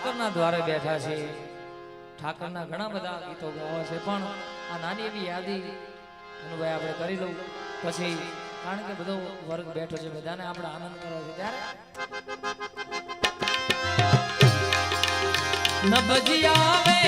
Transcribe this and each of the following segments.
ઠાકરના દ્વારે બેઠા છે. ઠાકરના ઘણા બધા ગીતો ગાવા છે, પણ આ નાની એવી યાદી અનુભાઈ આપણે કરી લઉં પછી, કારણ કે બધો વર્ગ બેઠો છે, બધાને આપણે આનંદ કરવો છે. ત્યારે નભજી આવે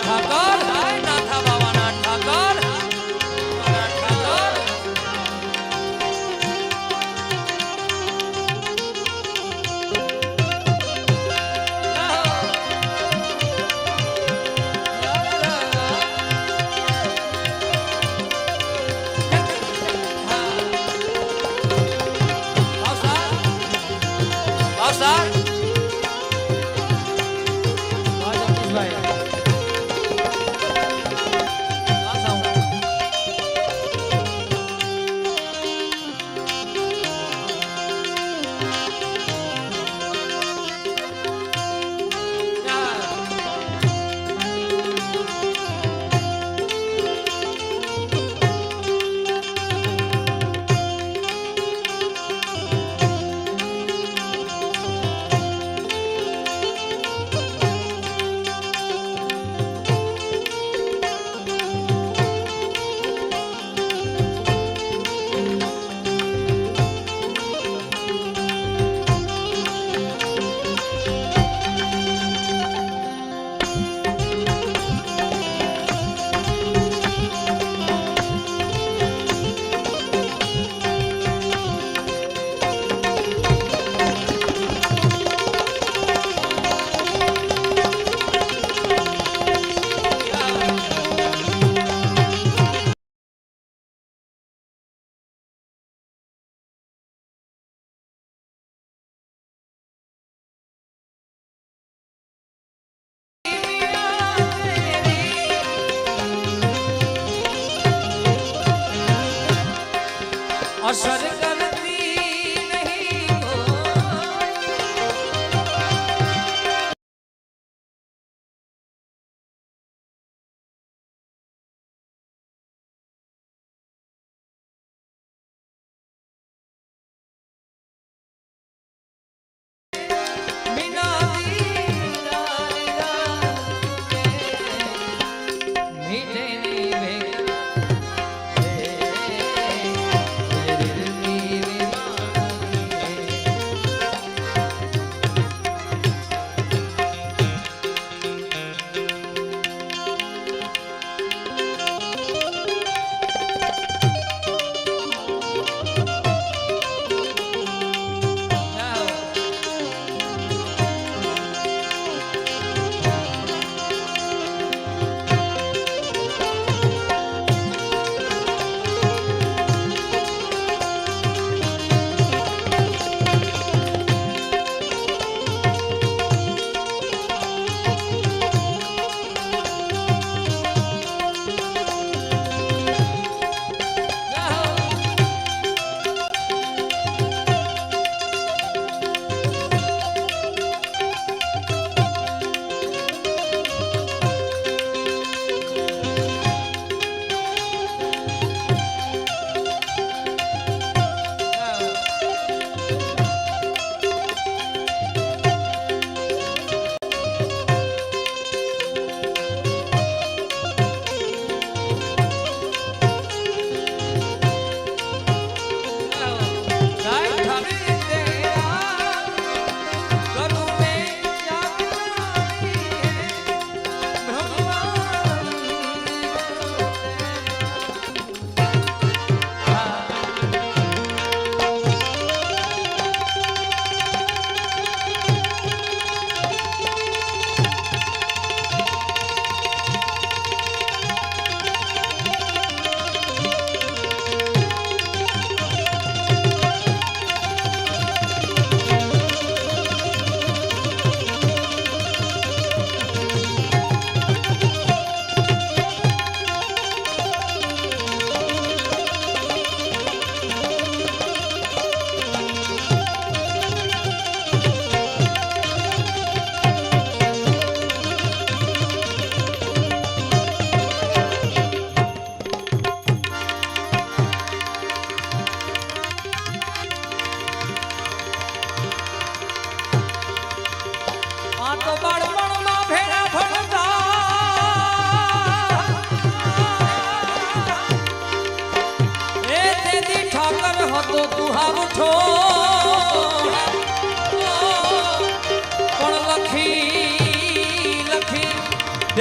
ઠાકર નાથા બાવાના ઠાકર અસર કરતી નહીં મીઠે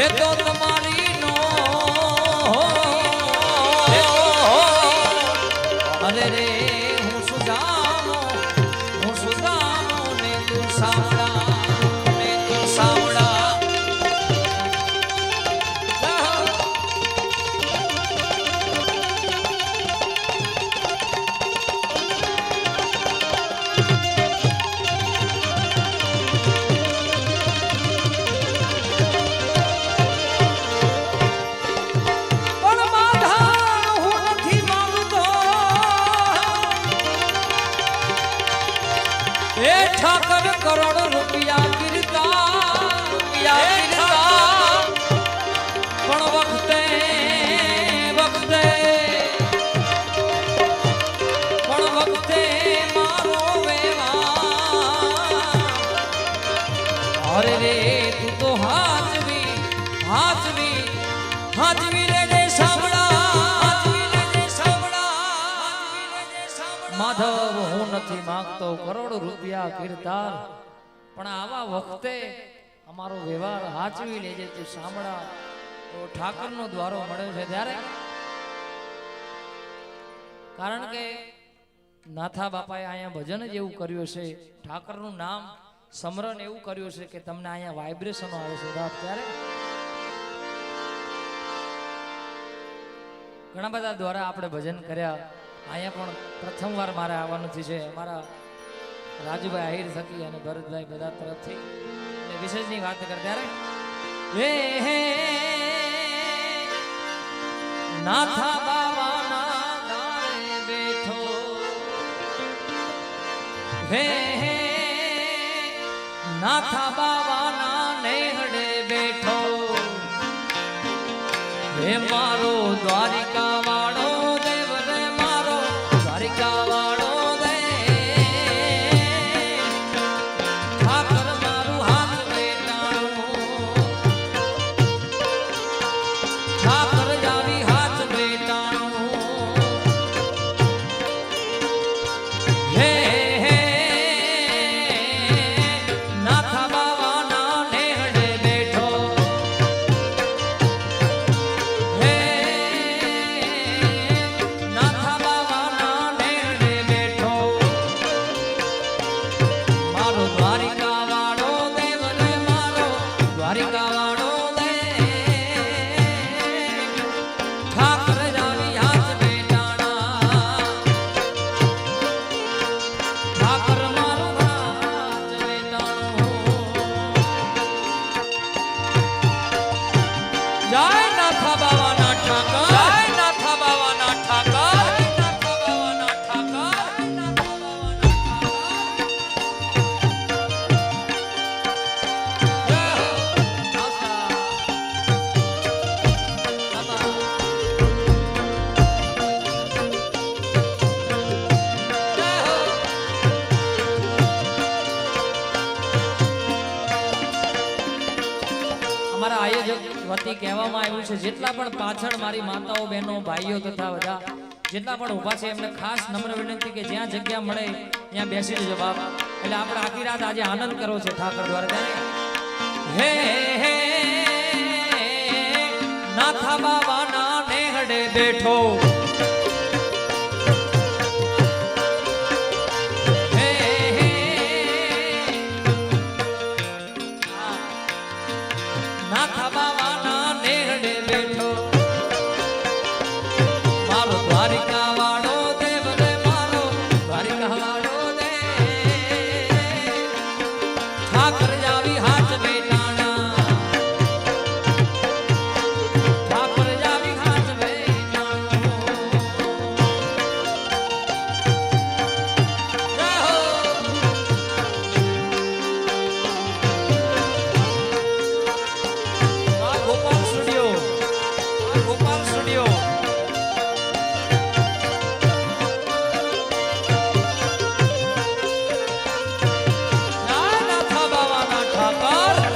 એ તો તમારી નો અરે રે હું સુદામો ને તું સાંભળા ઠાકર કરોડ રૂપિયા ગીરતા પણ વખતે મારો વેવા અરે રે તું તો હાજવી રે માધવ હું નથી માંગતો કરોડ રૂપિયા કીર્તાર પણ આવા વખતે અમારો વ્યવહાર હાચવી લેજે તું સાંભળા તો ઠાકરનો દ્વારો મળ્યો છે ત્યારે કારણ કે નાથા બાપાએ અહીંયા ભજન જ એવું કર્યું છે ઠાકરનું નામ સમરણ એવું કર્યું છે કે તમને અહીંયા વાઇબ્રેશનો આવે છે બાપ ત્યારે ઘણા બધા દ્વારા આપણે ભજન કર્યા અહીંયા પણ પ્રથમવાર મારે આવવાનું છે અમારા રાજુભાઈ આહિર થકી અને ભરતભાઈ બધા તરફથી અને વિશેષની વાત કર ત્યારે હે નાથા બાવાના દારે બેઠો હે નાથા બાવાના નેહડે બેઠો હે મારો દ્વારિકા વાળો વતી કહેવામાં આવ્યું છે જેટલા પણ પાછળ મારી માતાઓ બહેનો ભાઈઓ તથા બધા જેટલા પણ ઊભા છે એમને ખાસ નમ્ર વિનંતી કે જ્યાં જગ્યા મળે ત્યાં બેસી જજો બાપ એટલે આપણે આખી રાત આજે આનંદ કરવો છે ઠાકર દ્વારા હે હે નાથા બાબાના નેહડે બેઠો નાથા બાબાના નેહડે બેઠો મારો દ્વારિકા વાળો દેવ રે મારો દ્વારિકા વાળો દે ઠાકર જાવી હાથ બેટાણા ઠાકર જાવી હાથ બેટાણો ગોપાલ સ્ટુડિયો નાથા બાવાના ઠાકર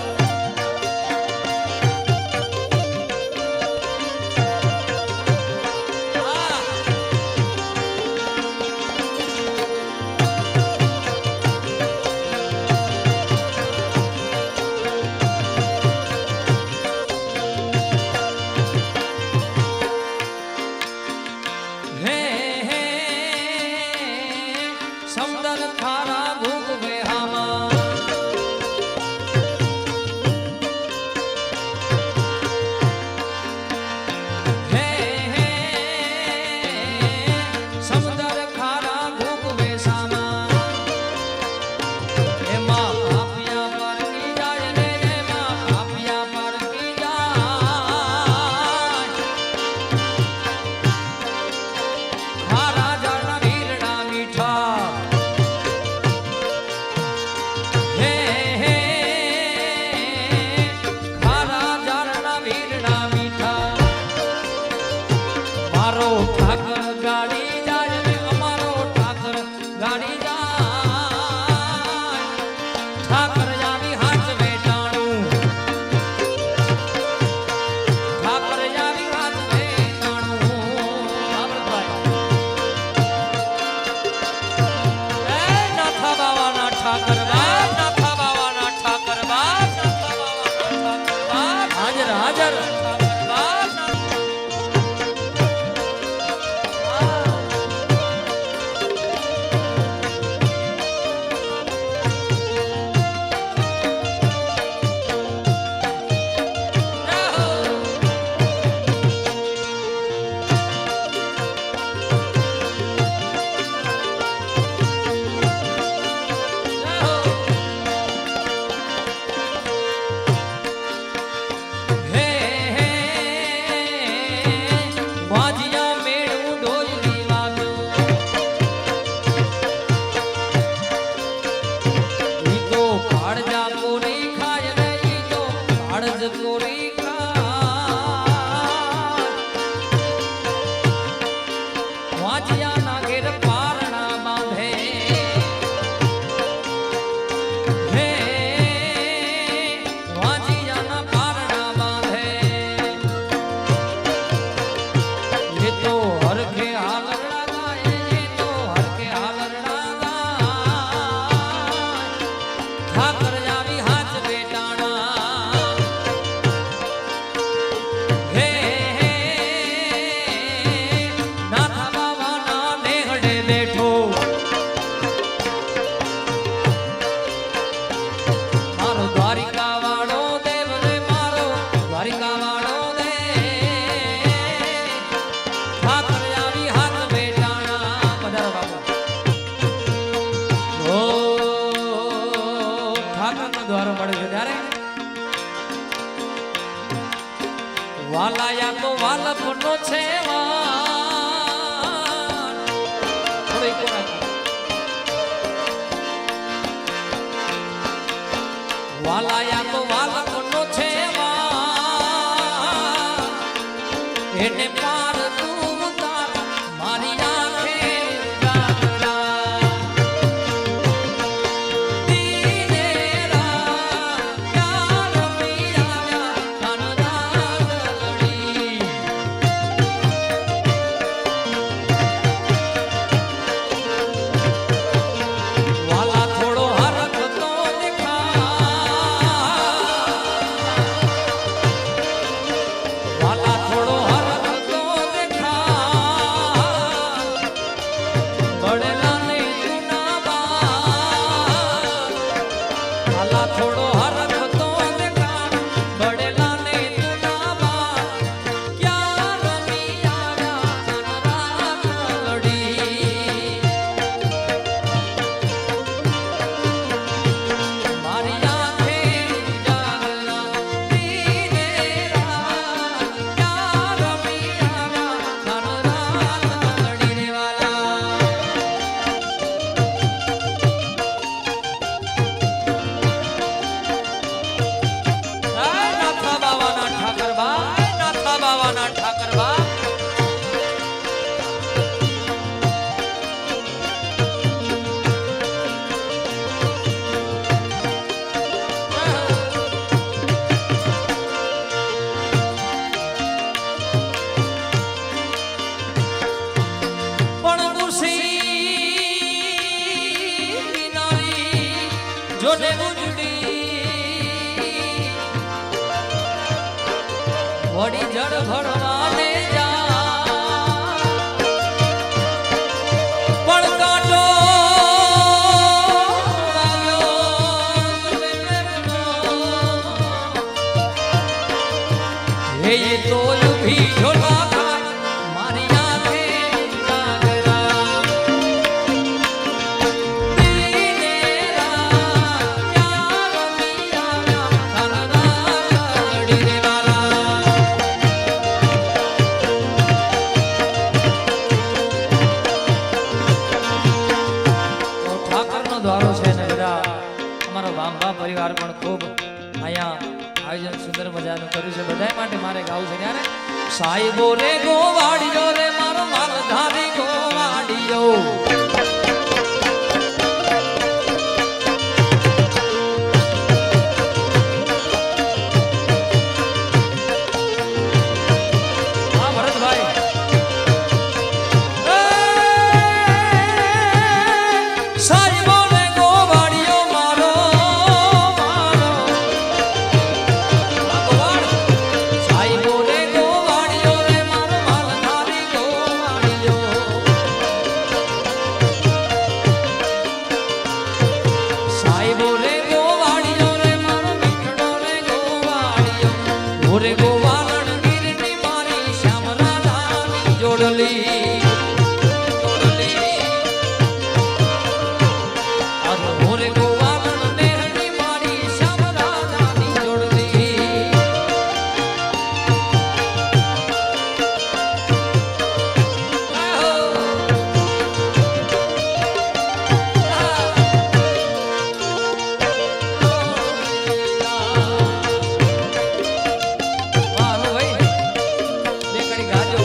વાલાયા તો વાલપનો છે વાન. થોડી કોરાય. વાલાયા તો વાલપનો છે વાન. એને પાર તું તાર મારી આંખે ગાગરા. દીને રાત ક્યાં રમી આવ્યા કાનરાગડી. વાલા થોડો હરખ તો દેખા. વાલા થોડો હરખ તો દેખા. બળેલા ને જૂના બાર. વાલા થોડો હરખ તો દેખા. બળેલા ને જૂના બાર. ક્યાં રમી આવ્યા કાનરાગડી. મારી આંખે જાગલા દીને રાત ક્યાં રમી આવ્યા કાનરાગડી રે વાલા. નાથા બાવાના ઠાકરબા, નાથા બાવાના ઠાકરબા. પણ દુસી નારી જોને ઉજડી વળી જળ ભરવાને જા. પણ કાંટો વાગ્યો હે તો ઊભી ઝોલા ખાય મારી આંખે જાગરા. દીને રાત ક્યાં રમી આવ્યા કાનરાગડી રે વાલા. તો ઠાકરનો દ્વારો છે ને બધા અમારો વાંભા પરિવાર પણ ખૂબ અહીંયા આયોજન સુંદર મજાનું કર્યું છે. બધા માટે મારે ગાવું છે ત્યારે સાહેબો રે ગોવાડિયો રે મારો માલધારી ગોવાડિયો. હા ભરતભાઈ. સાહેબો રે ગોવાડિયો મારો મારો. સાહેબો રે ગોવાડિયો રે મારો માલધારી ગોવાડિયો. સાહેબો રે ગોવાડિયો રે મારો મીઠડો રે ગોવાડિયો. ઓરે ગોવાલણ ગીરની મારી શ્યામ રાધાની જોડલી. ઓરે ગોવાલણ નેહની મારી શ્યામ રાધાની જોડલી. વાહ ભાઈ બે કડી ગાજો.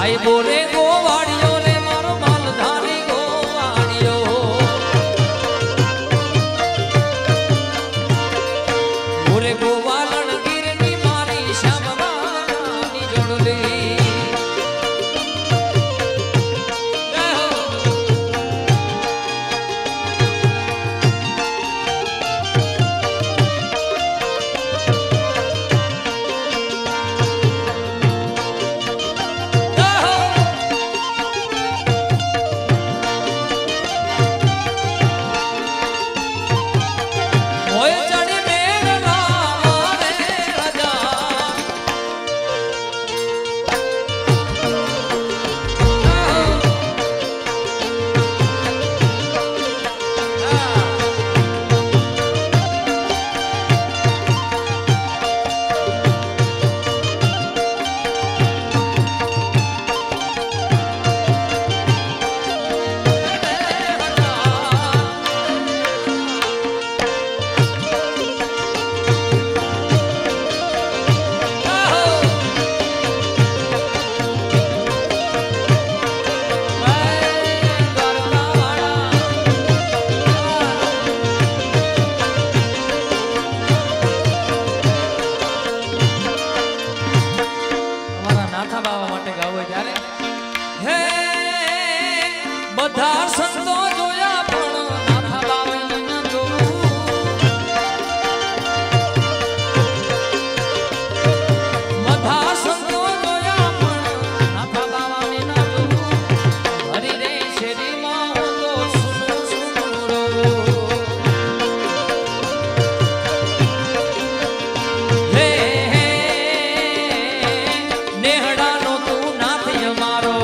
ભાઈ બોલે ગોવાળિયો રે મારો માલધારી ગોવાળિયો બોરે ગોવાલણ ગીરની મારી શ્યામરાની જોડલી બધા સંતો જોયા પણ નાથા બાવાને ન જોયું બધા સંતો જોયા પણ નાથા બાવાને ન જોયું હરી રે શેરીમાં હું તો સુનું સુનું રહું હે નેહડાનો તું નાથ અમારો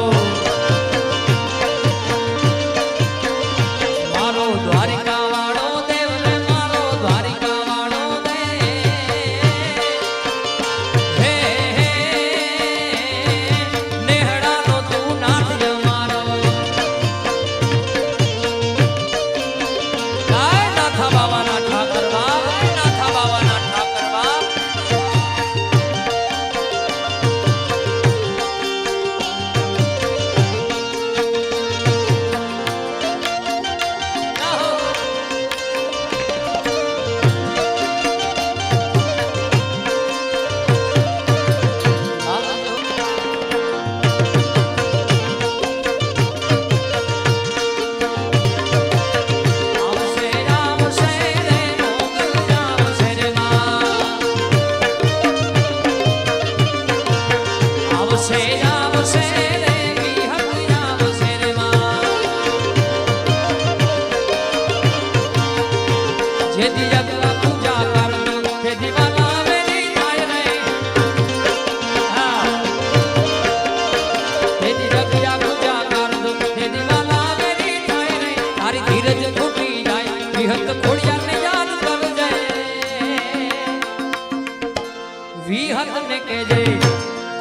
વિહત ને કેજે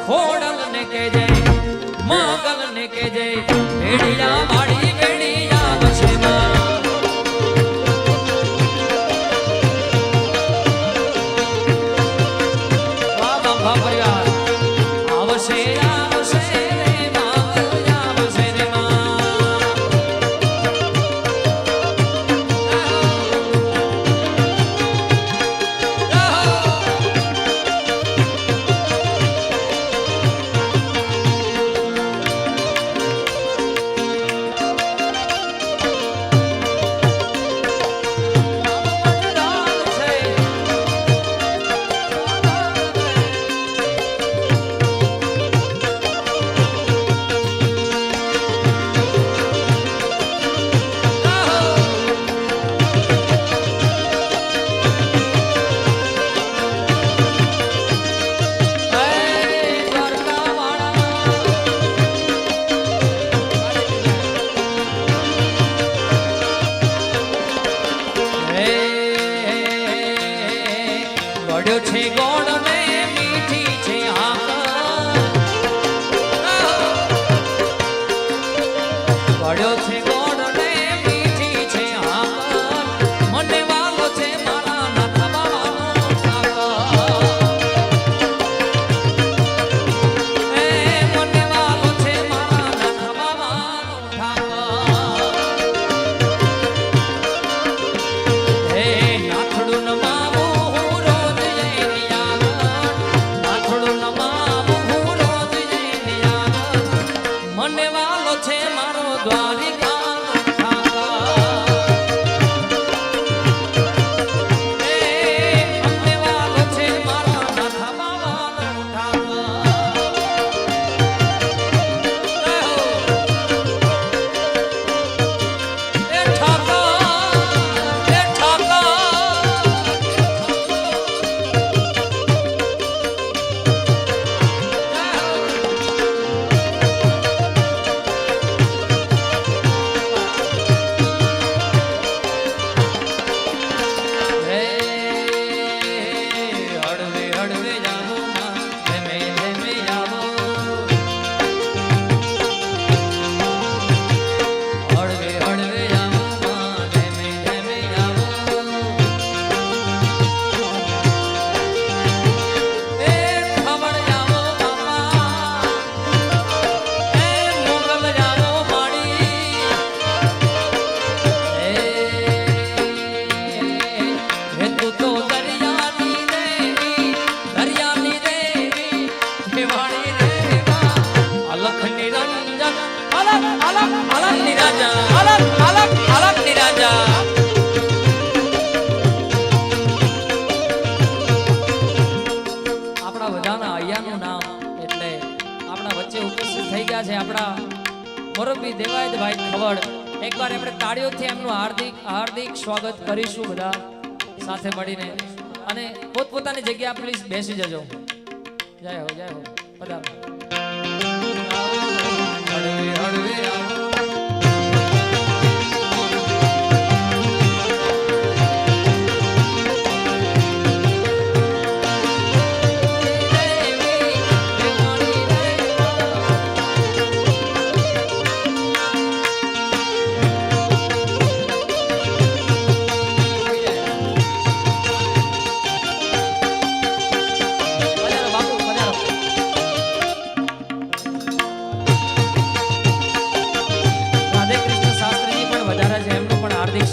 ખોડલ ને કેજે માગલ ને કેજે ભેડિયા વાળી ભેડિયા વસે વાહ બાપા પરિવાર આવશે આવશે રે માગલ આવશે રે છે મને વાલો છે મારો દ્વારિકા મોરબી દેવાયતભાઈ ખવડ એકવાર આપણે તાળીઓથી એમનું હાર્દિક હાર્દિક સ્વાગત કરીશું બધા સાથે મળીને અને પોતપોતાની જગ્યા પ્લીઝ બેસી જજો જય હો પધારો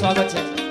સ્વાગત છે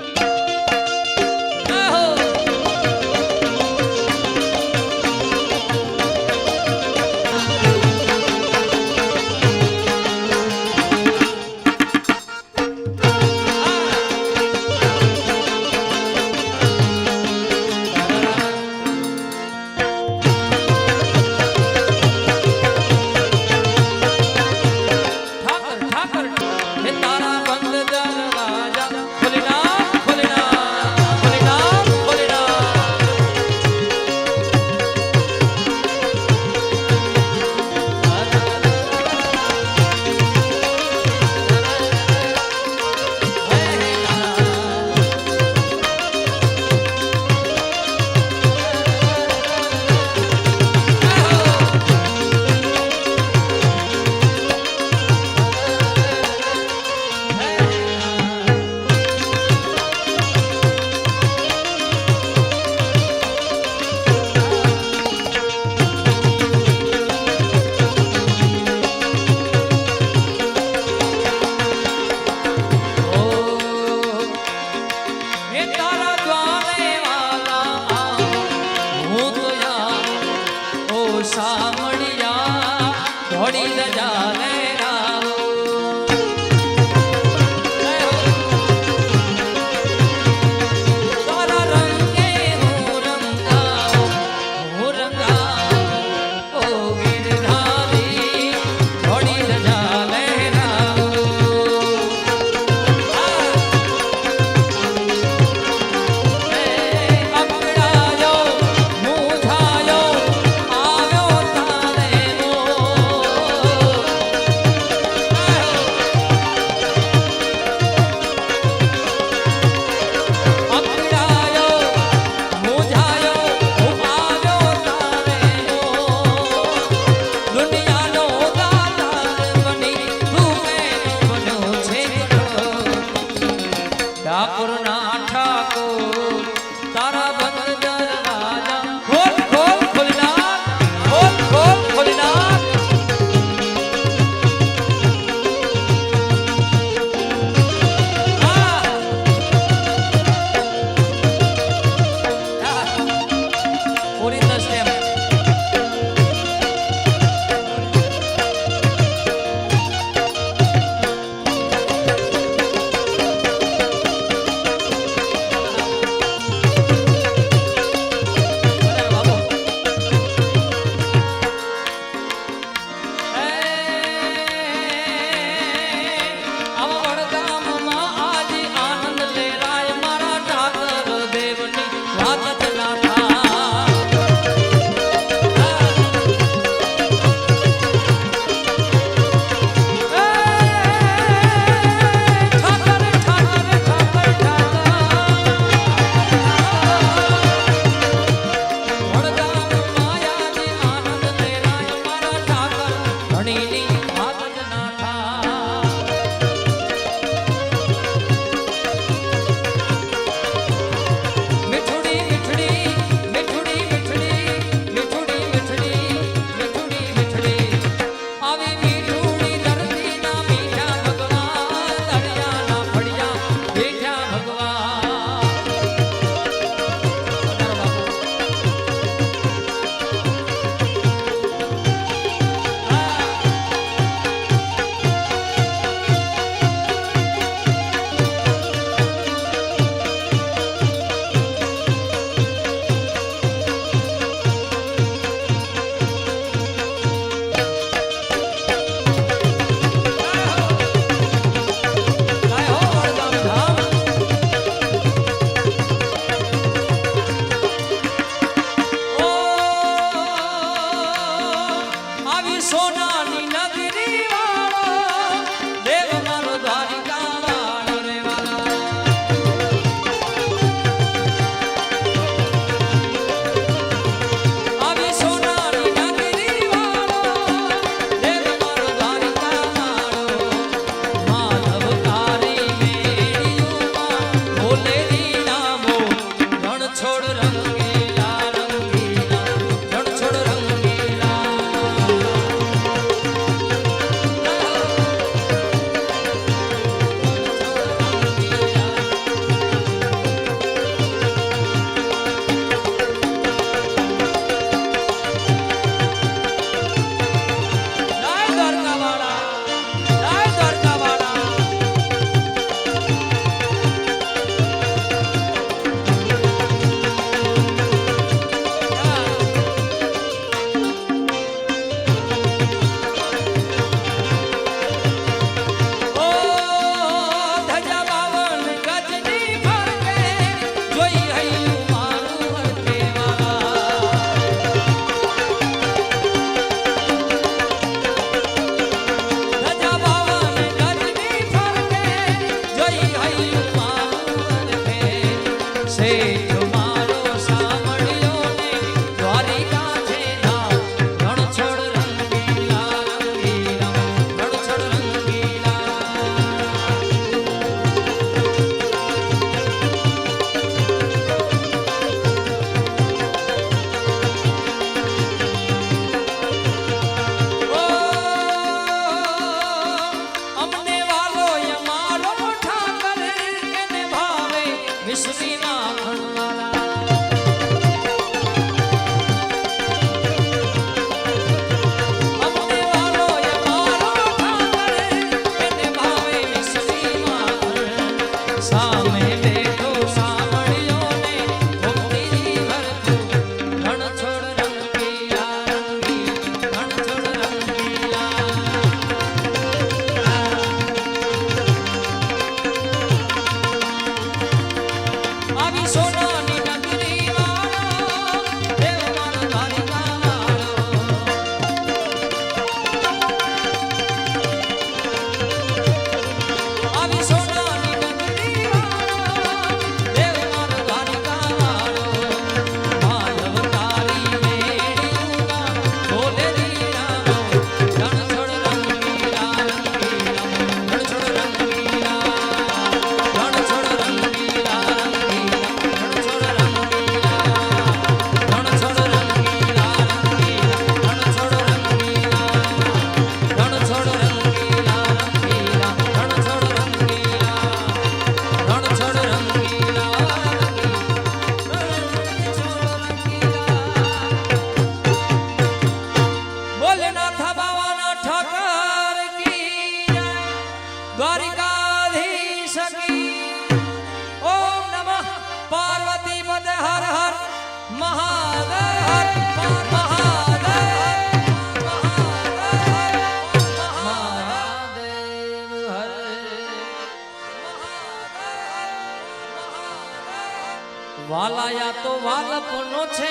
વાલાયા તો વાલપનો છે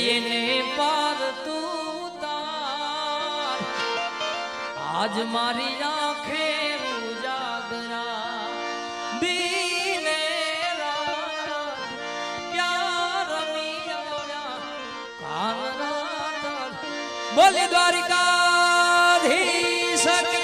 એને પાર તું તાર આજ મારી આંખે ઉજાગરા દીને ક્યાં રમી કાન રાત બોલી દ્વારિકાધીશ કે